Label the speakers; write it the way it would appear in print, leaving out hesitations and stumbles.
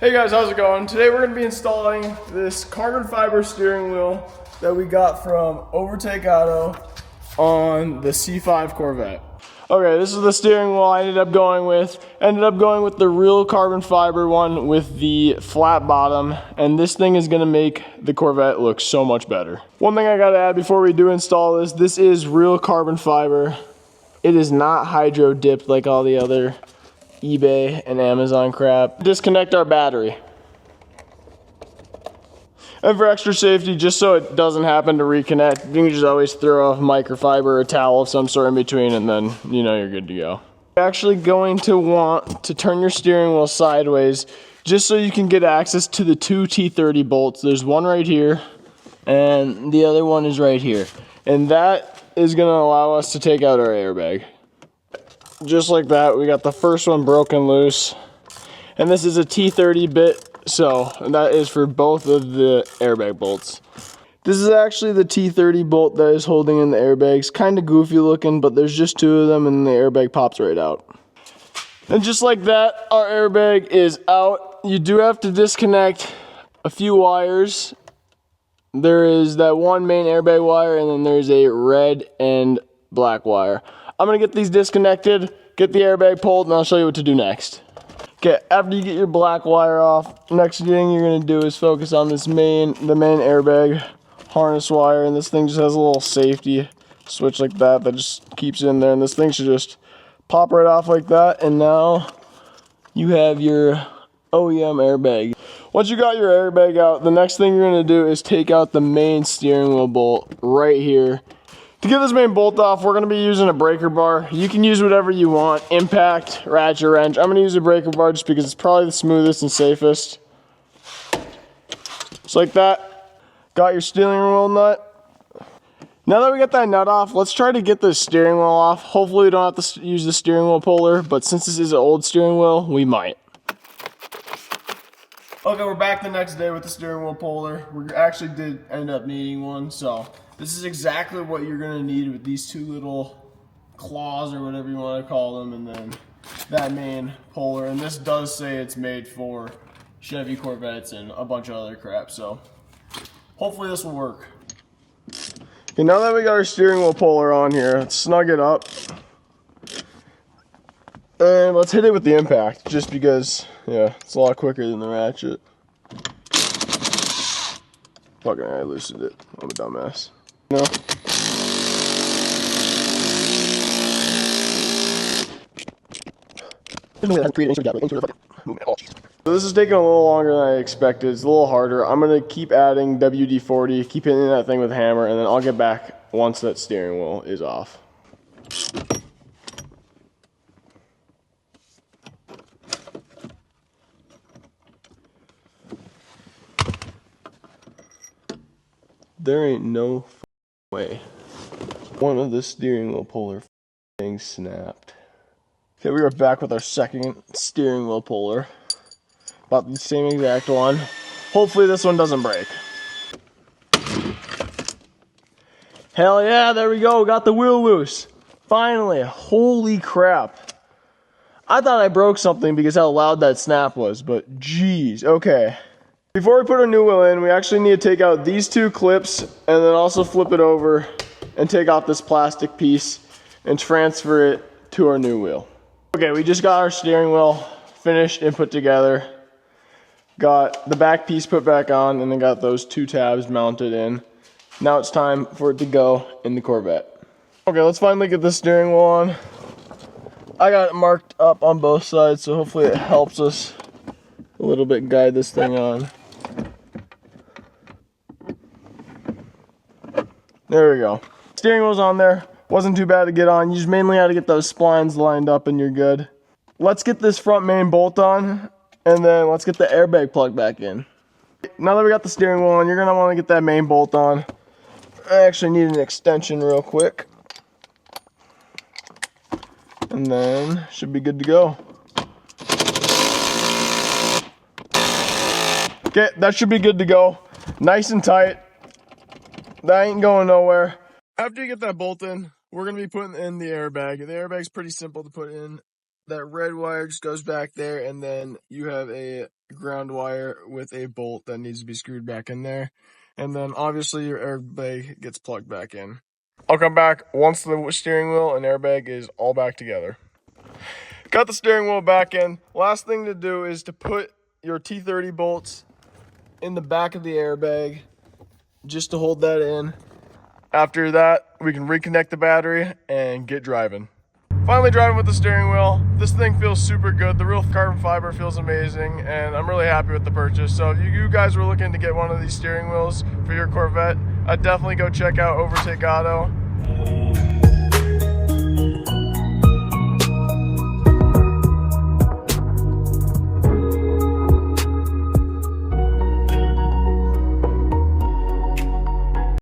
Speaker 1: Hey guys, how's it going? Today we're going to be installing this carbon fiber steering wheel that we got from OvertakeAuto on the C5 Corvette. Okay, this is the steering wheel I ended up going with. Ended up going with the real carbon fiber one with the flat bottom, and this thing is going to make the Corvette look so much better. One thing I got to add before we do install this is real carbon fiber. It is not hydro dipped like all the other eBay and Amazon crap. Disconnect our battery. And for extra safety, just so it doesn't happen to reconnect, you can just always throw a microfiber or a towel of some sort in between, and then you know you're good to go. You're actually going to want to turn your steering wheel sideways just so you can get access to the two T30 bolts. There's one right here and the other one is right here. And that is going to allow us to take out our airbag. Just like that, we got the first one broken loose. And this is a T30 bit, so that is for both of the airbag bolts. This is actually the T30 bolt that is holding in the airbags. Kind of goofy looking, but there's just two of them and the airbag pops right out. And just like that, our airbag is out. You do have to disconnect a few wires. There is that one main airbag wire, and then there's a red and black wire. I'm gonna get these disconnected, get the airbag pulled, and I'll show you what to do next. Okay, after you get your black wire off, next thing you're gonna do is focus on the main airbag harness wire, and this thing just has a little safety switch like that just keeps it in there, and this thing should just pop right off like that, and now you have your OEM airbag. Once you got your airbag out, the next thing you're gonna do is take out the main steering wheel bolt right here. To get this main bolt off, we're gonna be using a breaker bar. You can use whatever you want, impact, ratchet wrench. I'm gonna use a breaker bar just because it's probably the smoothest and safest. Just like that. Got your steering wheel nut. Now that we got that nut off, let's try to get the steering wheel off. Hopefully we don't have to use the steering wheel puller, but since this is an old steering wheel, we might. Okay, we're back the next day with the steering wheel puller. We actually did end up needing one, so this is exactly what you're gonna need with these two little claws or whatever you wanna call them, and then that main puller. And this does say it's made for Chevy Corvettes and a bunch of other crap, so hopefully this will work. Okay, now that we got our steering wheel puller on here, let's snug it up. And let's hit it with the impact, just because, yeah, it's a lot quicker than the ratchet. Fucking I loosened it. I'm a dumbass. No. So this is taking a little longer than I expected. It's a little harder. I'm gonna keep adding WD-40, keep hitting that thing with a hammer, and then I'll get back once that steering wheel is off. There ain't no way one of the steering wheel puller things snapped. Okay, we are back with our second steering wheel puller. About the same exact one. Hopefully this one doesn't break. Hell yeah, there we go, got the wheel loose. Finally, holy crap. I thought I broke something because how loud that snap was, but geez, okay. Before we put our new wheel in, we actually need to take out these two clips and then also flip it over and take out this plastic piece and transfer it to our new wheel. Okay, we just got our steering wheel finished and put together. Got the back piece put back on and then got those two tabs mounted in. Now it's time for it to go in the Corvette. Okay, let's finally get the steering wheel on. I got it marked up on both sides, so hopefully it helps us a little bit guide this thing on. There we go. Steering wheel's on there. Wasn't too bad to get on. You just mainly had to get those splines lined up and you're good. Let's get this front main bolt on, and then let's get the airbag plug back in. Now that we got the steering wheel on, you're gonna wanna get that main bolt on. I actually need an extension real quick. And then should be good to go. Okay, that should be good to go. Nice and tight. That ain't going nowhere. After you get that bolt in, we're gonna be putting in the airbag. The airbag's pretty simple to put in. That red wire just goes back there, and then you have a ground wire with a bolt that needs to be screwed back in there. And then obviously your airbag gets plugged back in. I'll come back once the steering wheel and airbag is all back together. Got the steering wheel back in. Last thing to do is to put your T30 bolts in the back of the airbag just to hold that in. After that, we can reconnect the battery and get driving. Finally driving with the steering wheel. This thing feels super good. The real carbon fiber feels amazing, and I'm really happy with the purchase. So if you guys were looking to get one of these steering wheels for your Corvette, I'd definitely go check out OvertakeAuto.